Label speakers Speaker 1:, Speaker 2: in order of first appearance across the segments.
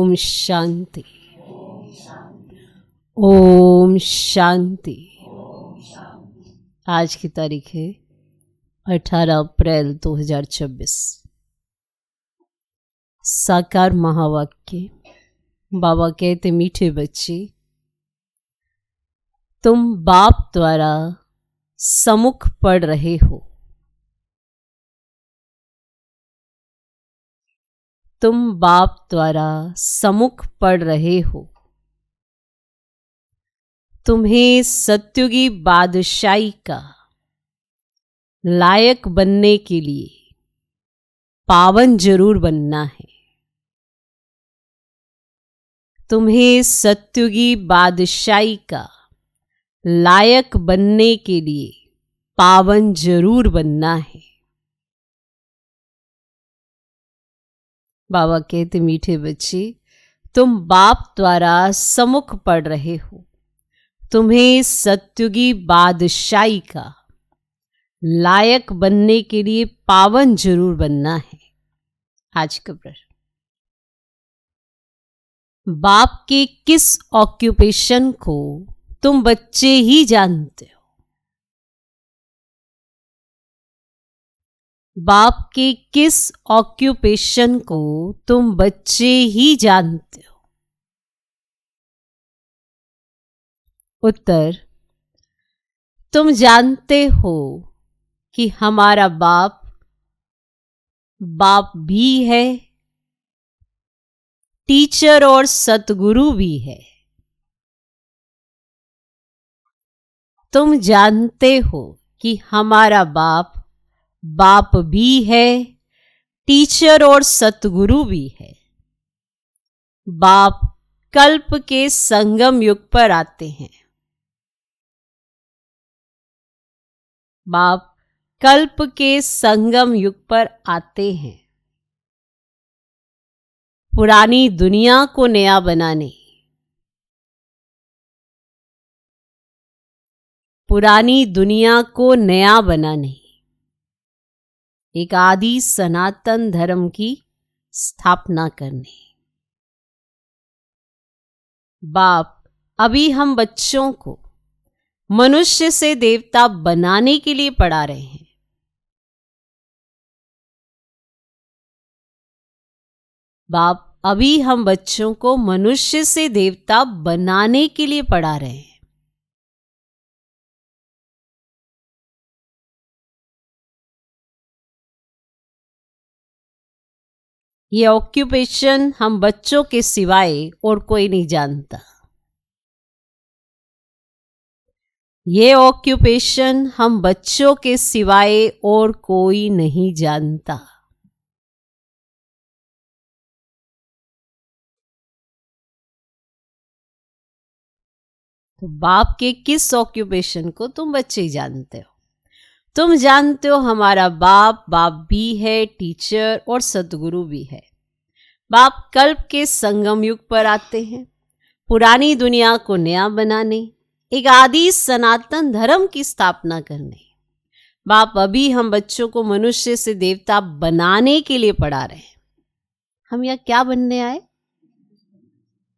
Speaker 1: ओम शांति। ओम शांति। आज की तारीख है 18 अप्रैल 2026। साकार महावाक्य। बाबा कहते, मीठे बच्चे, तुम बाप द्वारा सम्मुख पढ़ रहे हो। तुम बाप द्वारा सम्मुख पढ़ रहे हो। तुम्हें सत्युगी बादशाही का लायक बनने के लिए पावन जरूर बनना है। तुम्हें सत्युगी बादशाही का लायक बनने के लिए पावन जरूर बनना है। बाबा कहते, मीठे बच्चे, तुम बाप द्वारा सम्मुख पढ़ रहे हो। तुम्हें सत्युगी बादशाही का लायक बनने के लिए पावन जरूर बनना है। आज का प्रश्न, बाप के किस ऑक्यूपेशन को तुम बच्चे ही जानते हो? बाप के किस ऑक्यूपेशन को तुम बच्चे ही जानते हो? उत्तर, तुम जानते हो कि हमारा बाप बाप भी है, टीचर और सतगुरु भी है। तुम जानते हो कि हमारा बाप बाप भी है, टीचर और सतगुरु भी है। बाप कल्प के संगम युग पर आते हैं। बाप कल्प के संगम युग पर आते हैं, पुरानी दुनिया को नया बनाने। पुरानी दुनिया को नया बनाने, एक आदि सनातन धर्म की स्थापना करने। बाप अभी हम बच्चों को मनुष्य से देवता बनाने के लिए पढ़ा रहे हैं। बाप अभी हम बच्चों को मनुष्य से देवता बनाने के लिए पढ़ा रहे हैं। ये ऑक्यूपेशन हम बच्चों के सिवाय और कोई नहीं जानता। ये ऑक्यूपेशन हम बच्चों के सिवाय और कोई नहीं जानता। तो बाप के किस ऑक्यूपेशन को तुम बच्चे ही जानते हो। तुम जानते हो हमारा बाप बाप भी है, टीचर और सतगुरु भी है। बाप कल्प के संगम युग पर आते हैं, पुरानी दुनिया को नया बनाने, एक आदि सनातन धर्म की स्थापना करने। बाप अभी हम बच्चों को मनुष्य से देवता बनाने के लिए पढ़ा रहे हैं। हम यहाँ क्या बनने आए?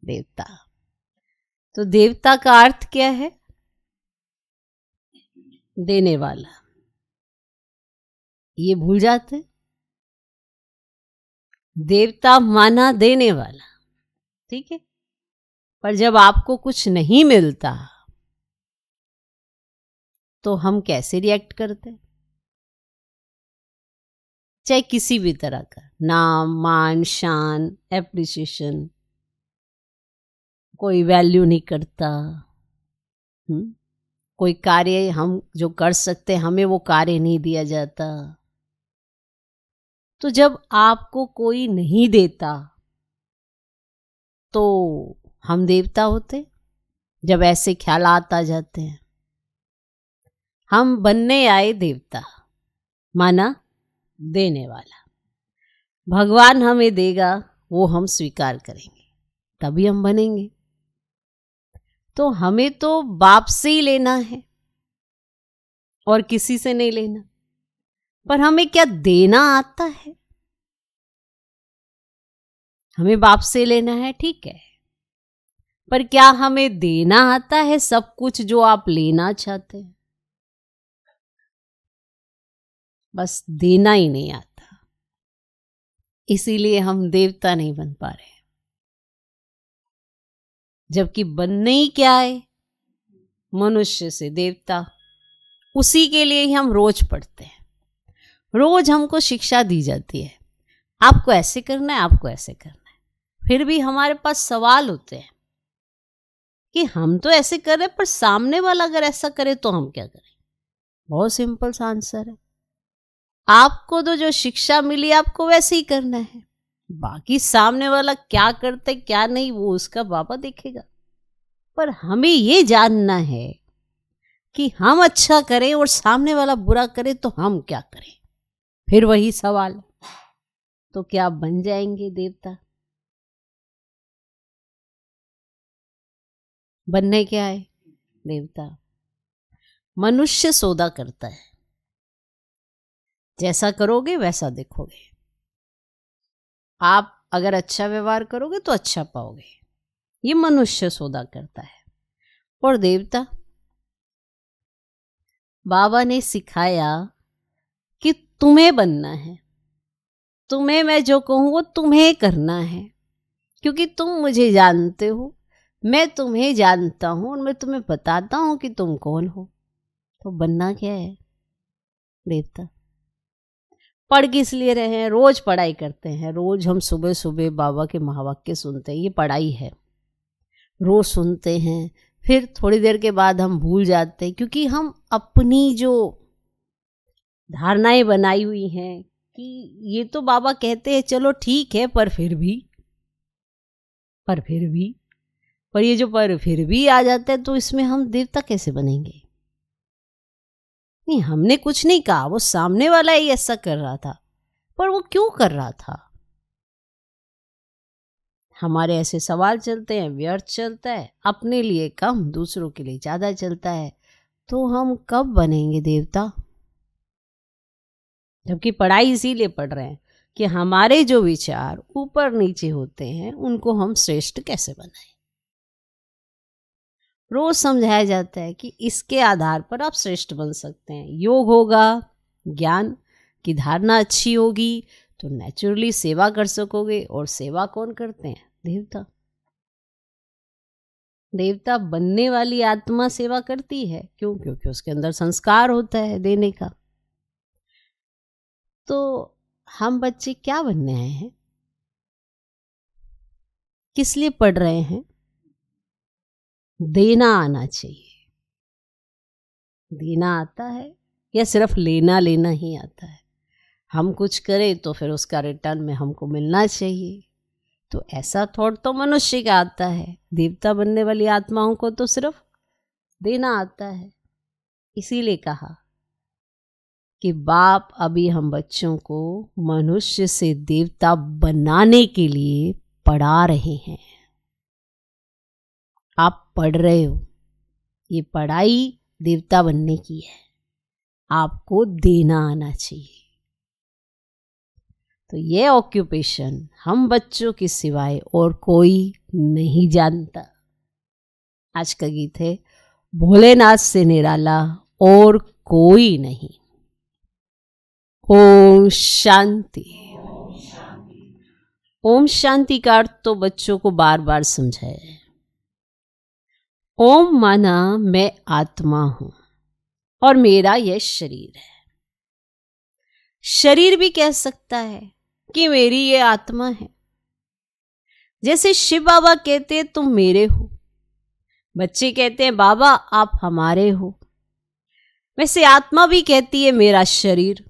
Speaker 1: देवता। तो देवता का अर्थ क्या है? देने वाला। ये भूल जाते। देवता माना देने वाला, ठीक है। पर जब आपको कुछ नहीं मिलता तो हम कैसे रिएक्ट करते? चाहे किसी भी तरह का नाम, मान, शान, एप्रिसिएशन, कोई वैल्यू नहीं करता। कोई कार्य हम जो कर सकते हमें वो कार्य नहीं दिया जाता। तो जब आपको कोई नहीं देता तो हम देवता होते? जब ऐसे ख्यालात आ जाते हैं, हम बनने आए देवता, माना देने वाला। भगवान हमें देगा, वो हम स्वीकार करेंगे, तभी हम बनेंगे। तो हमें तो बाप से ही लेना है और किसी से नहीं लेना। पर हमें क्या देना आता है? हमें बाप से लेना है, ठीक है, पर क्या हमें देना आता है सब कुछ जो आप लेना चाहते हैं? बस देना ही नहीं आता, इसीलिए हम देवता नहीं बन पा रहे। जबकि बनने ही क्या है? मनुष्य से देवता। उसी के लिए ही हम रोज पढ़ते हैं, रोज हमको शिक्षा दी जाती है, आपको ऐसे करना है, आपको ऐसे करना है। फिर भी हमारे पास सवाल होते हैं कि हम तो ऐसे कर रहे, पर सामने वाला अगर ऐसा करे तो हम क्या करें? बहुत सिंपल सा आंसर है, आपको तो जो शिक्षा मिली आपको वैसे ही करना है, बाकी सामने वाला क्या करते क्या नहीं वो उसका बाबा देखेगा। पर हमें ये जानना है कि हम अच्छा करें और सामने वाला बुरा करे तो हम क्या करें। फिर वही सवाल, तो क्या बन जाएंगे देवता? बनने क्या है? देवता। मनुष्य सौदा करता है, जैसा करोगे वैसा देखोगे। आप अगर अच्छा व्यवहार करोगे तो अच्छा पाओगे, ये मनुष्य सौदा करता है। और देवता, बाबा ने सिखाया कि तुम्हें बनना है, तुम्हें मैं जो कहूं वो तुम्हें करना है, क्योंकि तुम मुझे जानते हो, मैं तुम्हें जानता हूं और मैं तुम्हें बताता हूं कि तुम कौन हो। तो बनना क्या है? देवता। पढ़ किस लिए रहे हैं? रोज पढ़ाई करते हैं, रोज हम सुबह सुबह बाबा के महावाक्य सुनते हैं, ये पढ़ाई है, रोज सुनते हैं। फिर थोड़ी देर के बाद हम भूल जाते हैं, क्योंकि हम अपनी जो धारणाएं बनाई हुई हैं कि ये तो बाबा कहते हैं चलो ठीक है, पर फिर भी पर ये जो पर फिर भी आ जाता है, तो इसमें हम देवता कैसे बनेंगे? नहीं, हमने कुछ नहीं कहा, वो सामने वाला ही ऐसा कर रहा था, पर वो क्यों कर रहा था? हमारे ऐसे सवाल चलते हैं, व्यर्थ चलता है, अपने लिए कम दूसरों के लिए ज्यादा चलता है। तो हम कब बनेंगे देवता? जबकि पढ़ाई इसीलिए पढ़ रहे हैं कि हमारे जो विचार ऊपर नीचे होते हैं उनको हम श्रेष्ठ कैसे बनाएं। रोज समझाया जाता है कि इसके आधार पर आप श्रेष्ठ बन सकते हैं। योग होगा, ज्ञान की धारणा अच्छी होगी तो नेचुरली सेवा कर सकोगे, और सेवा कौन करते हैं? देवता। देवता बनने वाली आत्मा सेवा करती है, क्यों? क्योंकि उसके अंदर संस्कार होता है देने का। तो हम बच्चे क्या बनने आए हैं? किस लिए पढ़ रहे हैं? देना आना चाहिए। देना आता है या सिर्फ लेना लेना ही आता है? हम कुछ करें तो फिर उसका रिटर्न में हमको मिलना चाहिए। तो ऐसा थॉट तो मनुष्य का आता है, देवता बनने वाली आत्माओं को तो सिर्फ देना आता है। इसीलिए कहा कि बाप अभी हम बच्चों को मनुष्य से देवता बनाने के लिए पढ़ा रहे हैं। आप पढ़ रहे हो, ये पढ़ाई देवता बनने की है, आपको देना आना चाहिए। तो ये ऑक्यूपेशन हम बच्चों के सिवाय और कोई नहीं जानता। आज का गीत है भोलेनाथ से निराला और कोई नहीं। ओम शांति। ओम शांति का अर्थ तो बच्चों को बार बार समझाया है। ओम माना मैं आत्मा हूं और मेरा यह शरीर है। शरीर भी कह सकता है कि मेरी ये आत्मा है। जैसे शिव बाबा कहते हैं तुम मेरे हो, बच्चे कहते हैं बाबा आप हमारे हो, वैसे आत्मा भी कहती है मेरा शरीर।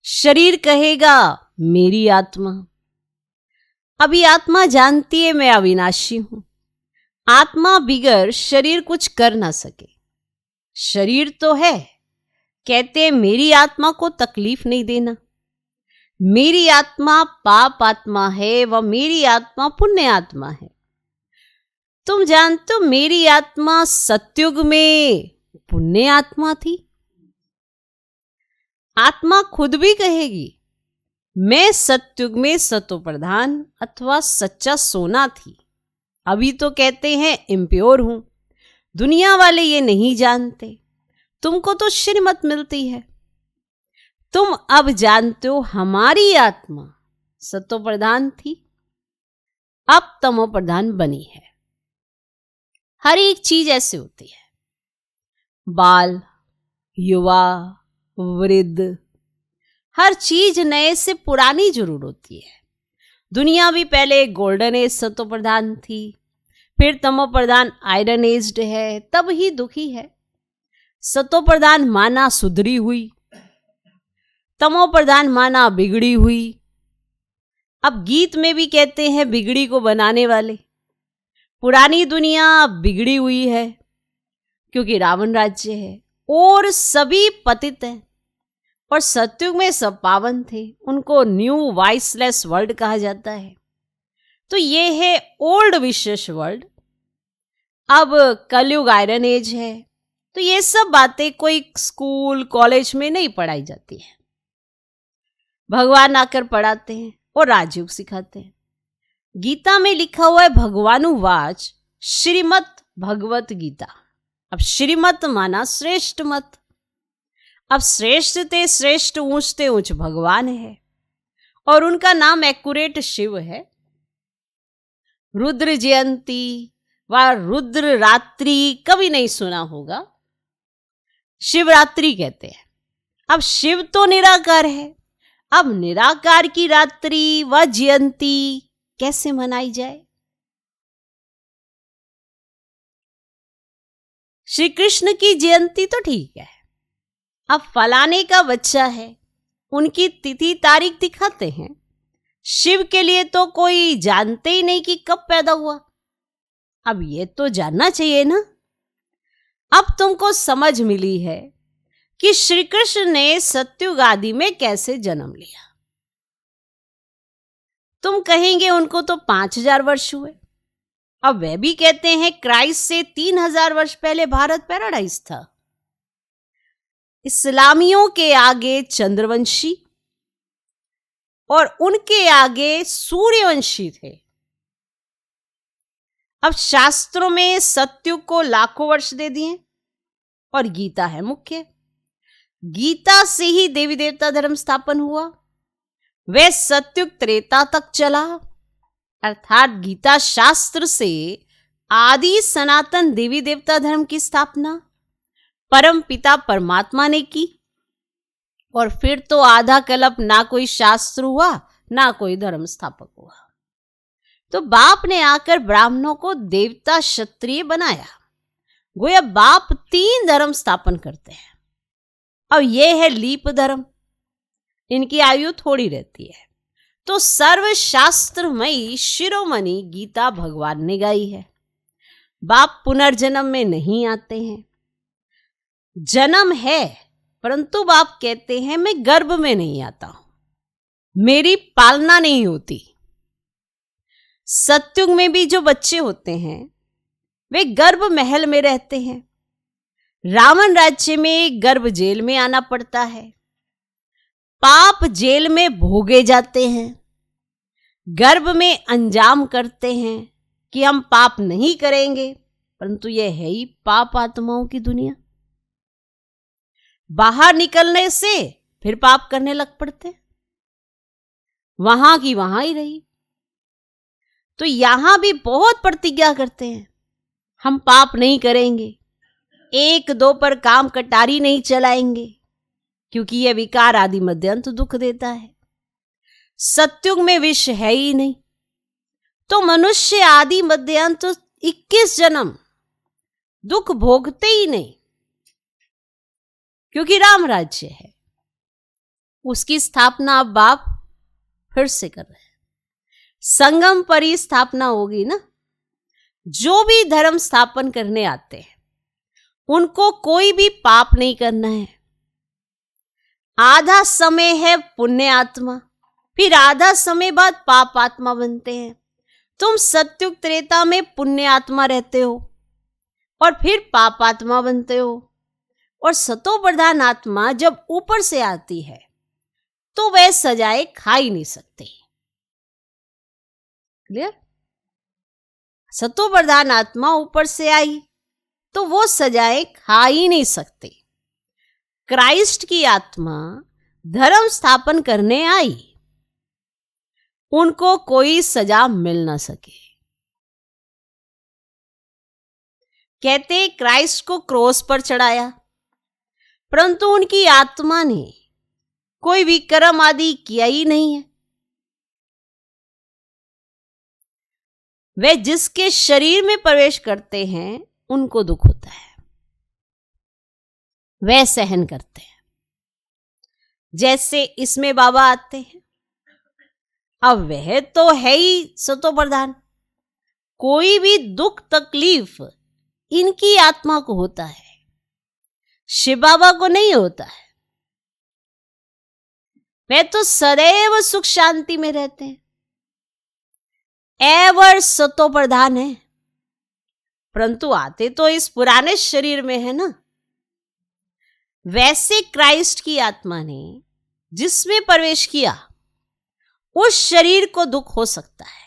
Speaker 1: शरीर कहेगा मेरी आत्मा। अभी आत्मा जानती है मैं अविनाशी हूं। आत्मा बिगर शरीर कुछ कर ना सके। शरीर तो है, कहते हैं मेरी आत्मा को तकलीफ नहीं देना। मेरी आत्मा पाप आत्मा है व मेरी आत्मा पुण्य आत्मा है। तुम जानते हो मेरी आत्मा सतयुग में पुण्य आत्मा थी। आत्मा खुद भी कहेगी मैं सत्युग में सतो प्रधान अथवा सच्चा सोना थी, अभी तो कहते हैं इम्प्योर हूं। दुनिया वाले ये नहीं जानते, तुमको तो श्रीमत मिलती है। तुम अब जानते हो हमारी आत्मा सतो प्रधान थी, अब तमो प्रधान बनी है। हर एक चीज ऐसे होती है, बाल, युवा, वृद्ध, हर चीज नए से पुरानी जरूर होती है। दुनिया भी पहले गोल्डन एज सतो प्रधान थी, फिर तमो प्रधान आयरन एज्ड है, तब ही दुखी है। सतो प्रधान माना सुधरी हुई, तमो प्रधान माना बिगड़ी हुई। अब गीत में भी कहते हैं बिगड़ी को बनाने वाले। पुरानी दुनिया बिगड़ी हुई है क्योंकि रावण राज्य है और सभी पतित हैं, और सतयुग में सब पावन थे, उनको न्यू वाइसलेस वर्ल्ड कहा जाता है। तो ये है ओल्ड विशेष वर्ल्ड। अब कलयुग आयरन एज है। तो ये सब बातें कोई स्कूल कॉलेज में नहीं पढ़ाई जाती है, भगवान आकर पढ़ाते हैं और राजयोग सिखाते हैं। गीता में लिखा हुआ है भगवानुवाच श्रीमद् भगवत गीता। अब श्रीमत माना श्रेष्ठ मत। अब श्रेष्ठ ते श्रेष्ठ, ऊंचते ऊंच भगवान है, और उनका नाम एक्यूरेट शिव है। रुद्र जयंती व रुद्र रात्रि कभी नहीं सुना होगा, शिवरात्रि कहते हैं। अब शिव तो निराकार है, अब निराकार की रात्रि व जयंती कैसे मनाई जाए? श्री कृष्ण की जयंती तो ठीक है, अब फलाने का बच्चा है, उनकी तिथि तारीख दिखाते हैं। शिव के लिए तो कोई जानते ही नहीं कि कब पैदा हुआ। अब ये तो जानना चाहिए ना। अब तुमको समझ मिली है कि श्री कृष्ण ने सत्युग आदि में कैसे जन्म लिया। तुम कहेंगे उनको तो 5000 वर्ष हुए। अब वे भी कहते हैं क्राइस्ट से 3000 वर्ष पहले भारत पैराडाइज था। इस्लामियों के आगे चंद्रवंशी और उनके आगे सूर्यवंशी थे। अब शास्त्रों में सत्युग को लाखों वर्ष दे दिए और गीता है मुख्य। गीता से ही देवी देवता धर्म स्थापन हुआ। वह सत्युग त्रेता तक चला, अर्थात गीता शास्त्र से आदि सनातन देवी देवता धर्म की स्थापना परम पिता परमात्मा ने की। और फिर तो आधा कल्प ना कोई शास्त्र हुआ ना कोई धर्म स्थापक हुआ। तो बाप ने आकर ब्राह्मणों को देवता क्षत्रिय बनाया। गोया बाप 3 धर्म स्थापन करते हैं। अब यह है लीप धर्म, इनकी आयु थोड़ी रहती है। तो सर्वशास्त्रमयी शिरोमणि गीता भगवान ने गाई है। बाप पुनर्जन्म में नहीं आते हैं, जन्म है, परंतु बाप कहते हैं मैं गर्भ में नहीं आता हूं, मेरी पालना नहीं होती। सत्युग में भी जो बच्चे होते हैं वे गर्भ महल में रहते हैं। रावण राज्य में गर्भ जेल में आना पड़ता है। पाप जेल में भोगे जाते हैं, गर्भ में अंजाम करते हैं कि हम पाप नहीं करेंगे, परंतु यह है ही पाप आत्माओं की दुनिया। बाहर निकलने से फिर पाप करने लग पड़ते, वहां की वहां ही रही। तो यहां भी बहुत प्रतिज्ञा करते हैं हम पाप नहीं करेंगे, 1-2 पर काम कटारी नहीं चलाएंगे, क्योंकि यह विकार आदि मध्यंत दुख देता है। सत्युग में विष है ही नहीं, तो मनुष्य आदि मध्यंत 21 जन्म दुख भोगते ही नहीं, क्योंकि राम राज्य है। उसकी स्थापना अब बाप फिर से कर रहे हैं। संगम पर ही स्थापना होगी ना। जो भी धर्म स्थापन करने आते हैं उनको कोई भी पाप नहीं करना है। आधा समय है पुण्य आत्मा, फिर आधा समय बाद पाप आत्मा बनते हैं। तुम सत्युग त्रेता में पुण्य आत्मा रहते हो और फिर पाप आत्मा बनते हो। और सतो प्रधान आत्मा जब ऊपर से आती है तो वह सजाएं खा ही नहीं सकते। क्लियर? सतो प्रधान आत्मा ऊपर से आई तो वो सजाएं खा ही नहीं सकते। क्राइस्ट की आत्मा धर्म स्थापन करने आई, उनको कोई सजा मिल ना सके। कहते क्राइस्ट को क्रॉस पर चढ़ाया, परंतु उनकी आत्मा ने कोई भी कर्म आदि किया ही नहीं है। वे जिसके शरीर में प्रवेश करते हैं उनको दुख होता है, वे सहन करते हैं। जैसे इसमें बाबा आते हैं, अब वह तो है ही सतो प्रधान, कोई भी दुख तकलीफ इनकी आत्मा को होता है, शिव बाबा को नहीं होता है। वे तो सदैव सुख शांति में रहते हैं, एवर सतो प्रधान है, परंतु आते तो इस पुराने शरीर में है ना। वैसे क्राइस्ट की आत्मा ने जिसमें प्रवेश किया उस शरीर को दुख हो सकता है।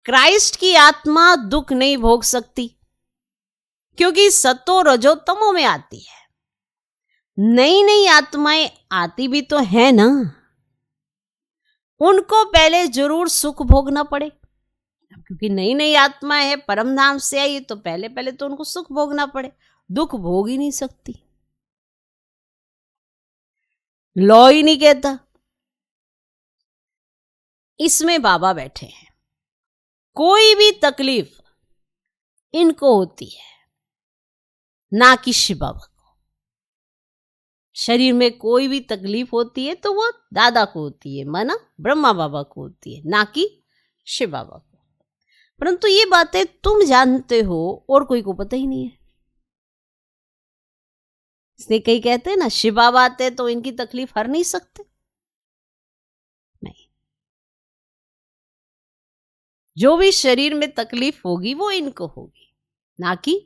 Speaker 1: क्राइस्ट की आत्मा दुख नहीं भोग सकती, क्योंकि सतो रजो तमो में आती है। नई नई आत्माएं आती भी तो है ना, उनको पहले जरूर सुख भोगना पड़े, क्योंकि नई नई आत्मा है, परम धाम से आई, तो पहले पहले तो उनको सुख भोगना पड़े, दुख भोग ही नहीं सकती। लॉ ही नहीं कहता। इसमें बाबा बैठे हैं, कोई भी तकलीफ इनको होती है, ना कि शिव बाबा को। शरीर में कोई भी तकलीफ होती है तो वो दादा को होती है, माना ब्रह्मा बाबा को होती है, ना कि शिव बाबा को। परंतु ये बातें तुम जानते हो और कोई को पता ही नहीं है। इसलिए कई कहते हैं ना, शिव बाबा आते तो इनकी तकलीफ हर नहीं सकते। नहीं, जो भी शरीर में तकलीफ होगी वो इनको होगी, ना कि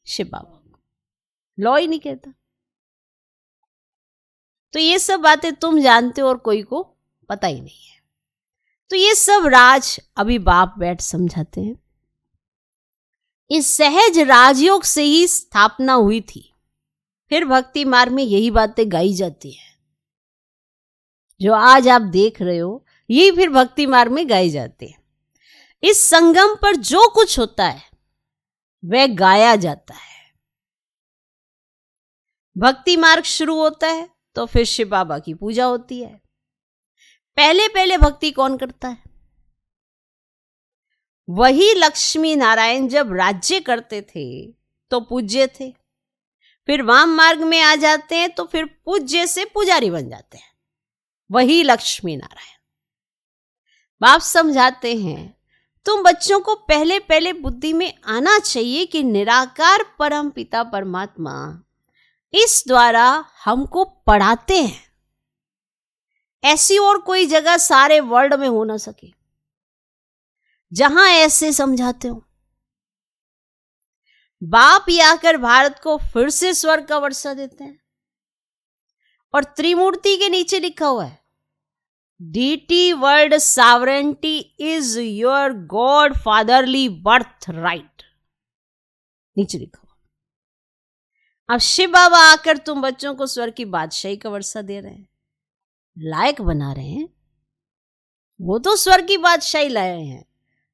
Speaker 1: शिव बाबा को। लॉ ही नहीं कहता। तो ये सब बातें तुम जानते हो और कोई को पता ही नहीं है। तो ये सब राज अभी बाप बैठ समझाते हैं। इस सहज राजयोग से ही स्थापना हुई थी, फिर भक्ति मार्ग में यही बातें गाई जाती है। जो आज आप देख रहे हो यही फिर भक्ति मार्ग में गाई जाती है। इस संगम पर जो कुछ होता है वह गाया जाता है। भक्ति मार्ग शुरू होता है तो फिर शिव बाबा की पूजा होती है। पहले पहले भक्ति कौन करता है? वही लक्ष्मी नारायण जब राज्य करते थे तो पूज्य थे, फिर वाम मार्ग में आ जाते हैं तो फिर पूज्य से पुजारी बन जाते हैं। वही लक्ष्मी नारायण। बाप समझाते हैं, तुम बच्चों को पहले पहले बुद्धि में आना चाहिए कि निराकार परम पिता परमात्मा इस द्वारा हमको पढ़ाते हैं। ऐसी और कोई जगह सारे वर्ल्ड में हो ना सके जहां ऐसे समझाते हो। बाप ही आकर भारत को फिर से स्वर्ग का वर्षा देते हैं, और त्रिमूर्ति के नीचे लिखा हुआ है, DT world sovereignty is your god fatherly birth right, नीचे लिखा हुआ। अब शिव बाबा आकर तुम बच्चों को स्वर्ग की बादशाही का वर्षा दे रहे हैं, लायक बना रहे हैं। वो तो स्वर्ग की बादशाही लाए हैं,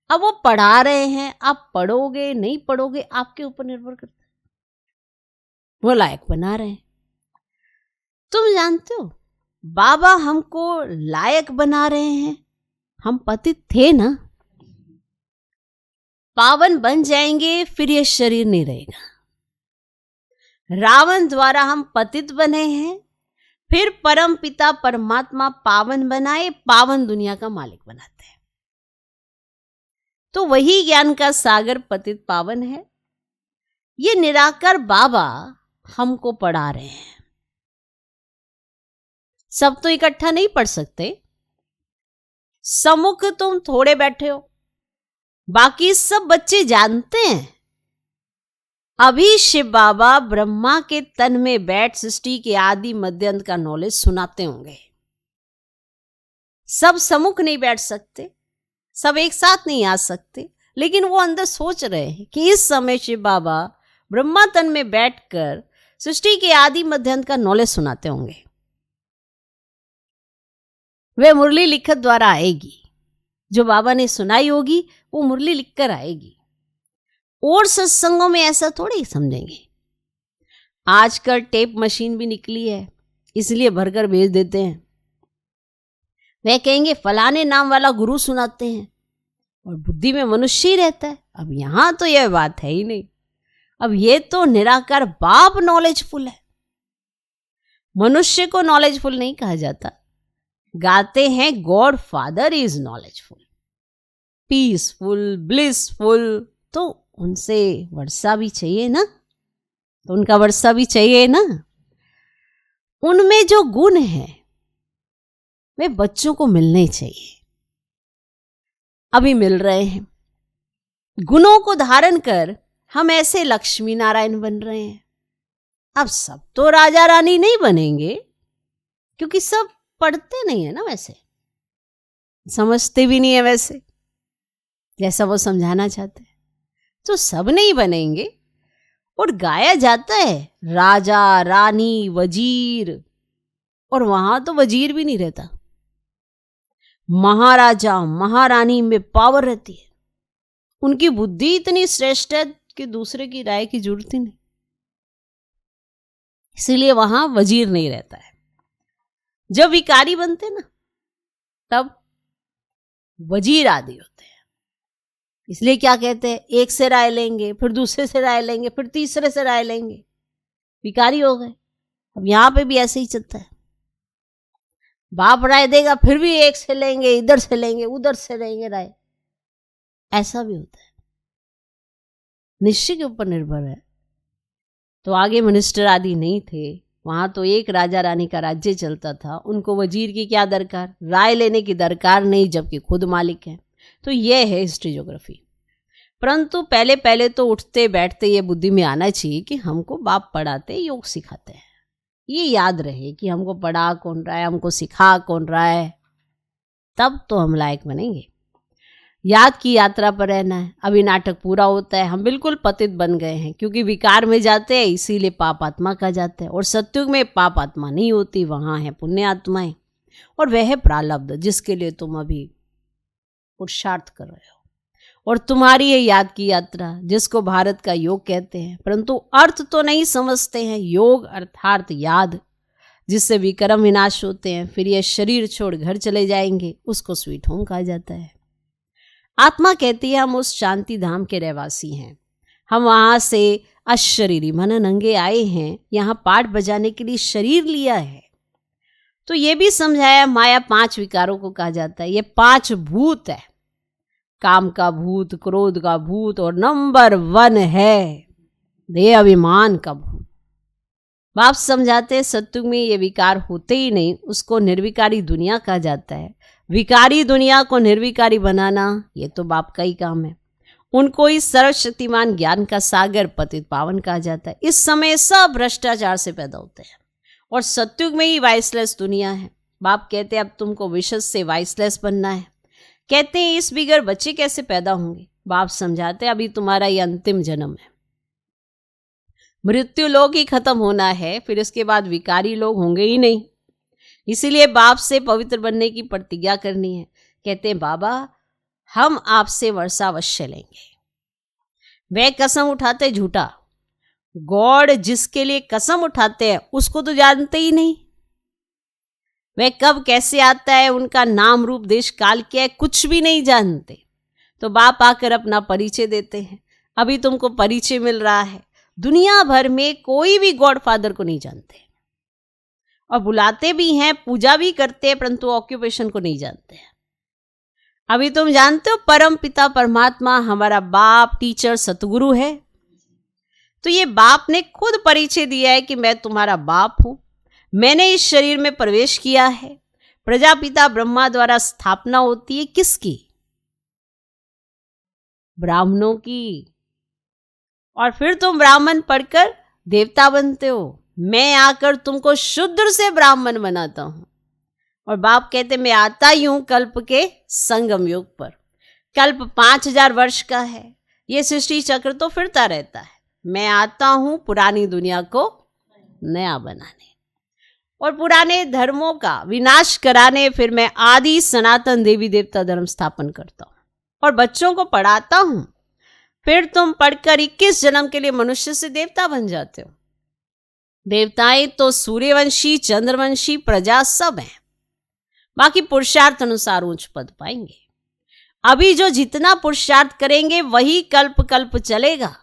Speaker 1: अब वो पढ़ा रहे हैं। आप पढ़ोगे नहीं पढ़ोगे आपके ऊपर निर्भर करता है। वो लायक बना रहे हैं। तुम जानते हो बाबा हमको लायक बना रहे हैं। हम पतित थे ना, पावन बन जाएंगे फिर ये शरीर नहीं रहेगा। रावण द्वारा हम पतित बने हैं, फिर परम पिता परमात्मा पावन बनाए, पावन दुनिया का मालिक बनाते हैं। तो वही ज्ञान का सागर पतित पावन है। ये निराकार बाबा हमको पढ़ा रहे हैं। सब तो इकट्ठा नहीं पढ़ सकते। सम्मुख तुम थोड़े बैठे हो, बाकी सब बच्चे जानते हैं अभी शिव बाबा ब्रह्मा के तन में बैठ सृष्टि के आदि मध्य अंत का नॉलेज सुनाते होंगे। सब सम्मुख नहीं बैठ सकते, सब एक साथ नहीं आ सकते, लेकिन वो अंदर सोच रहे हैं कि इस समय शिव बाबा ब्रह्मा तन में बैठकर सृष्टि के आदि मध्य अंत का नॉलेज सुनाते होंगे। वह मुरली लिखत द्वारा आएगी, जो बाबा ने सुनाई होगी वो मुरली लिखकर आएगी। और सत्संगों में ऐसा थोड़ी समझेंगे। आजकल टेप मशीन भी निकली है, इसलिए भरकर भेज देते हैं। वह कहेंगे फलाने नाम वाला गुरु सुनाते हैं, और बुद्धि में मनुष्य ही रहता है। अब यहां तो यह बात है ही नहीं। अब ये तो निराकार बाप नॉलेजफुल है, मनुष्य को नॉलेजफुल नहीं कहा जाता। गाते हैं God father is knowledgeful, peaceful, blissful. तो उनसे वर्षा भी चाहिए ना, तो उनका वर्षा भी चाहिए ना। उनमें जो गुण है वे बच्चों को मिलने चाहिए, अभी मिल रहे हैं। गुणों को धारण कर हम ऐसे लक्ष्मी नारायण बन रहे हैं। अब सब तो राजा रानी नहीं बनेंगे, क्योंकि सब पढ़ते नहीं है ना, वैसे समझते भी नहीं है वैसे जैसा वो समझाना चाहते हैं। तो सब नहीं बनेंगे। और गाया जाता है राजा रानी वजीर, और वहां तो वजीर भी नहीं रहता, महाराजा महारानी में पावर रहती है। उनकी बुद्धि इतनी श्रेष्ठ है कि दूसरे की राय की जरूरत ही नहीं, इसीलिए वहां वजीर नहीं रहता है। जब विकारी बनते ना तब वजीर आदि होते हैं। इसलिए क्या कहते हैं, एक से राय लेंगे, फिर दूसरे से राय लेंगे, फिर तीसरे से राय लेंगे, विकारी हो गए। अब यहां पे भी ऐसे ही चलता है। बाप राय देगा, फिर भी एक से लेंगे, इधर से लेंगे, उधर से लेंगे राय। ऐसा भी होता है, निश्चय के ऊपर निर्भर है। तो आगे मिनिस्टर आदि नहीं थे, वहां तो एक राजा रानी का राज्य चलता था। उनको वजीर की क्या दरकार, राय लेने की दरकार नहीं, जबकि खुद मालिक है। तो यह है हिस्ट्री ज्योग्राफी। परंतु पहले पहले तो उठते बैठते ये बुद्धि में आना चाहिए कि हमको बाप पढ़ाते, योग सिखाते हैं। ये याद रहे कि हमको पढ़ा कौन रहा है, हमको सिखा कौन रहा है, तब तो हम लायक बनेंगे। याद की यात्रा पर रहना है। अभी नाटक पूरा होता है, हम बिल्कुल पतित बन गए हैं, क्योंकि विकार में जाते हैं, इसीलिए पाप आत्मा कहा जाता है। और सत्युग में पाप आत्मा नहीं होती, वहां है पुण्य आत्माएं, और वह है प्रारब्ध, जिसके लिए तुम अभी पुरुषार्थ कर रहे हो। और तुम्हारी ये याद की यात्रा, जिसको भारत का योग कहते हैं, परंतु अर्थ तो नहीं समझते हैं। योग अर्थात याद, जिससे विक्रम विनाश होते हैं, फिर ये शरीर छोड़ घर चले जाएंगे, उसको स्वीट होम कहा जाता है। आत्मा कहती है हम उस शांति धाम के रहवासी हैं, हम वहां से अशरीरी मन नंगे आए हैं, यहाँ पाठ बजाने के लिए शरीर लिया है। तो ये भी समझाया, माया 5 विकारों को कहा जाता है। ये 5 भूत है, काम का भूत, क्रोध का भूत, और नंबर 1 है देह अभिमान का भूत। बाप समझाते सत्युग में ये विकार होते ही नहीं, उसको निर्विकारी दुनिया कहा जाता है। विकारी दुनिया को निर्विकारी बनाना ये तो बाप का ही काम है। उनको इस सर्वशक्तिमान ज्ञान का सागर पतित पावन कहा जाता है। इस समय सब भ्रष्टाचार से पैदा होते हैं, और सत्युग में ही वाइसलेस दुनिया है। बाप कहते हैं अब तुमको विशेष से वाइसलेस बनना है। कहते हैं इस बिगर बच्चे कैसे पैदा होंगे। बाप समझाते हैं अभी तुम्हारा ये अंतिम जन्म है, मृत्यु लोग ही खत्म होना है, फिर इसके बाद विकारी लोग होंगे ही नहीं। इसीलिए बाप से पवित्र बनने की प्रतिज्ञा करनी है। कहते हैं बाबा हम आपसे वर्षा अवश्य लेंगे। वे कसम उठाते झूठा, गॉड जिसके लिए कसम उठाते हैं उसको तो जानते ही नहीं। वह कब कैसे आता है, उनका नाम रूप देश काल क्या है, कुछ भी नहीं जानते। तो बाप आकर अपना परिचय देते हैं। अभी तुमको परिचय मिल रहा है। दुनिया भर में कोई भी गॉड फादर को नहीं जानते, और बुलाते भी हैं, पूजा भी करते हैं, परंतु ऑक्यूपेशन को नहीं जानते हैं। अभी तुम जानते हो परम पिता परमात्मा हमारा बाप टीचर सतगुरु है। तो ये बाप ने खुद परिचय दिया है कि मैं तुम्हारा बाप हूं, मैंने इस शरीर में प्रवेश किया है। प्रजापिता ब्रह्मा द्वारा स्थापना होती है किसकी, ब्राह्मणों की। और फिर तुम ब्राह्मण पढ़कर देवता बनते हो। मैं आकर तुमको शूद्र से ब्राह्मण बनाता हूं। और बाप कहते मैं आता ही हूं कल्प के संगम युग पर। कल्प 5000 वर्ष का है। ये सृष्टि चक्र तो फिरता रहता है। मैं आता हूं पुरानी दुनिया को नया बनाने और पुराने धर्मों का विनाश कराने। फिर मैं आदि सनातन देवी देवता धर्म स्थापन करता हूं और बच्चों को पढ़ाता हूं। फिर तुम पढ़कर 21 जन्म के लिए मनुष्य से देवता बन जाते हो। देवताएं तो सूर्यवंशी, चंद्रवंशी, प्रजा सब हैं। बाकी पुरुषार्थ अनुसार उच्च पद पाएंगे। अभी जो जितना पुरुषार्थ करेंगे वही कल्प कल्प चलेगा।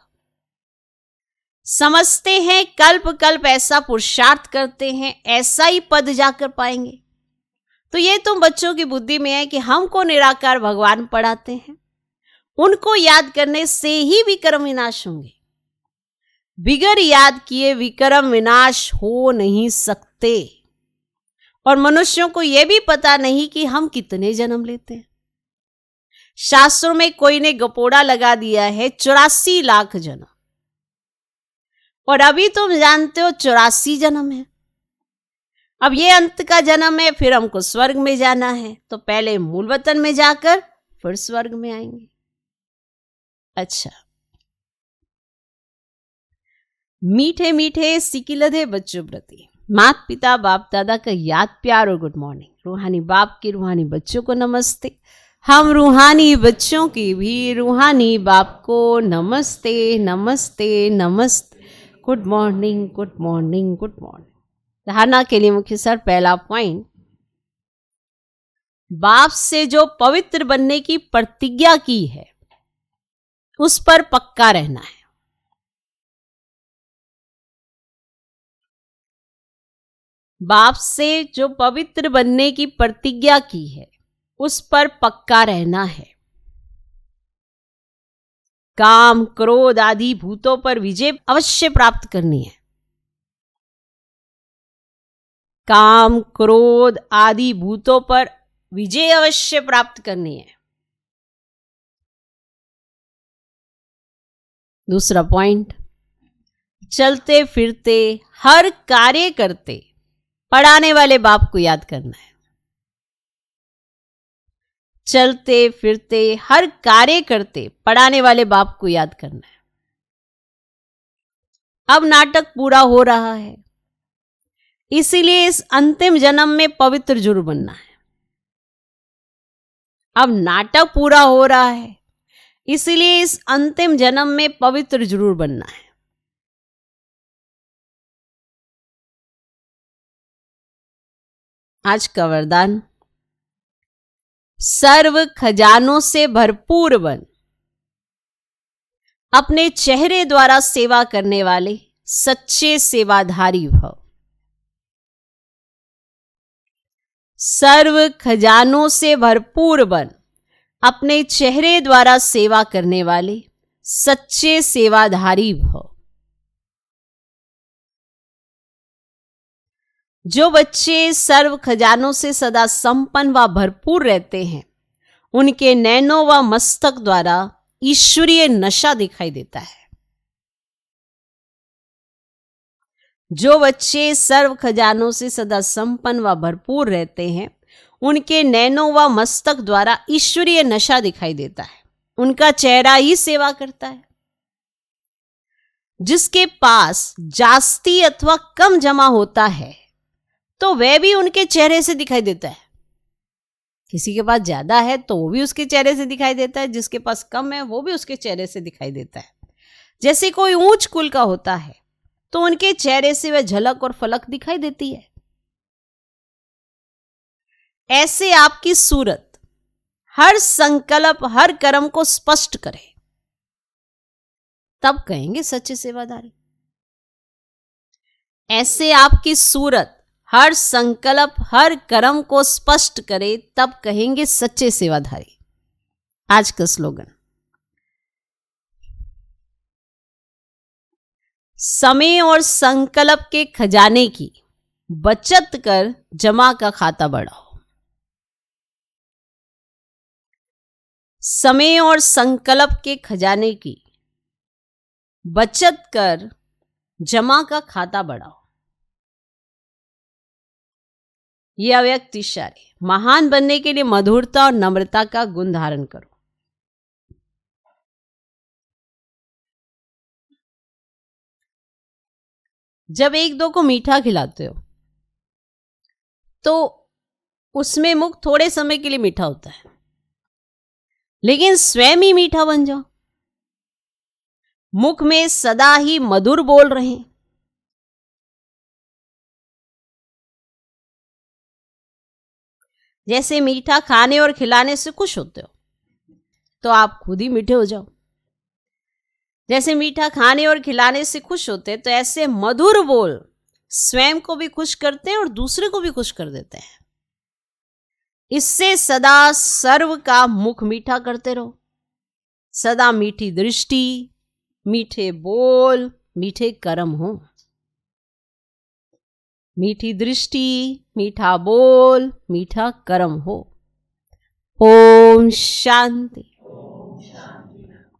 Speaker 1: समझते हैं कल्प कल्प ऐसा पुरुषार्थ करते हैं, ऐसा ही पद जाकर पाएंगे। तो ये तुम बच्चों की बुद्धि में है कि हमको निराकार भगवान पढ़ाते हैं, उनको याद करने से ही विक्रम विनाश होंगे। बिगर याद किए विक्रम विनाश हो नहीं सकते। और मनुष्यों को यह भी पता नहीं कि हम कितने जन्म लेते हैं। शास्त्रों में कोई ने गपोड़ा लगा दिया है 84 लाख जन्म। और अभी तुम जानते हो 84 जन्म है। अब ये अंत का जन्म है, फिर हमको स्वर्ग में जाना है। तो पहले मूल वतन में जाकर फिर स्वर्ग में आएंगे। अच्छा, मीठे मीठे सिकिलधे बच्चों प्रति माता पिता बाप दादा का याद प्यार और गुड मॉर्निंग। रूहानी बाप के रूहानी बच्चों को नमस्ते। हम रूहानी बच्चों की भी रूहानी बाप को नमस्ते नमस्ते नमस्ते। Good morning good morning good morning. धारणा के लिए मुख्य सर पहला पॉइंट, बाप से जो पवित्र बनने की प्रतिज्ञा की है उस पर पक्का रहना है। बाप से जो पवित्र बनने की प्रतिज्ञा की है उस पर पक्का रहना है। काम क्रोध आदि भूतों पर विजय अवश्य प्राप्त करनी है। काम क्रोध आदि भूतों पर विजय अवश्य प्राप्त करनी है। दूसरा पॉइंट, चलते फिरते हर कार्य करते पढ़ाने वाले बाप को याद करना है। चलते फिरते हर कार्य करते पढ़ाने वाले बाप को याद करना है। अब नाटक पूरा हो रहा है, इसीलिए इस अंतिम जन्म में पवित्र जरूर बनना है। अब नाटक पूरा हो रहा है, इसीलिए इस अंतिम जन्म में पवित्र जरूर बनना है। आज का वरदान, सर्व खजानों से भरपूर बन अपने चेहरे द्वारा सेवा करने वाले सच्चे सेवाधारी भव। सर्व खजानों से भरपूर बन अपने चेहरे द्वारा सेवा करने वाले सच्चे सेवाधारी भव। जो बच्चे सर्व खजानों से सदा संपन्न व भरपूर रहते हैं, उनके नैनों व मस्तक द्वारा ईश्वरीय नशा दिखाई देता है। जो बच्चे सर्व खजानों से सदा संपन्न व भरपूर रहते हैं, उनके नैनों व मस्तक द्वारा ईश्वरीय नशा दिखाई देता है। उनका चेहरा ही सेवा करता है। जिसके पास जास्ती अथवा कम जमा होता है तो वह भी उनके चेहरे से दिखाई देता है। किसी के पास ज्यादा है तो वो भी उसके चेहरे से दिखाई देता है, जिसके पास कम है वो भी उसके चेहरे से दिखाई देता है। जैसे कोई ऊंच कुल का होता है तो उनके चेहरे से वह झलक और फलक दिखाई देती है। ऐसे आपकी सूरत हर संकल्प हर कर्म को स्पष्ट करे, तब कहेंगे सच्चे सेवादारी। ऐसे आपकी सूरत हर संकल्प हर कर्म को स्पष्ट करे, तब कहेंगे सच्चे सेवाधारी। आज का स्लोगन, समय और संकल्प के खजाने की बचत कर जमा का खाता बढ़ाओ। समय और संकल्प के खजाने की बचत कर जमा का खाता बढ़ाओ। यह अव्यक्त इशारे। महान बनने के लिए मधुरता और नम्रता का गुण धारण करो। जब एक दो को मीठा खिलाते हो तो उसमें मुख थोड़े समय के लिए मीठा होता है, लेकिन स्वयं ही मीठा बन जाओ। मुख में सदा ही मधुर बोल रहे हैं। जैसे मीठा खाने और खिलाने से खुश होते हो, तो आप खुद ही मीठे हो जाओ। जैसे मीठा खाने और खिलाने से खुश होते हैं, तो ऐसे मधुर बोल स्वयं को भी खुश करते हैं और दूसरे को भी खुश कर देते हैं। इससे सदा सर्व का मुख मीठा करते रहो। सदा मीठी दृष्टि, मीठे बोल, मीठे कर्म हो। मीठी दृष्टि, मीठा बोल, मीठा कर्म हो। ओम शांति।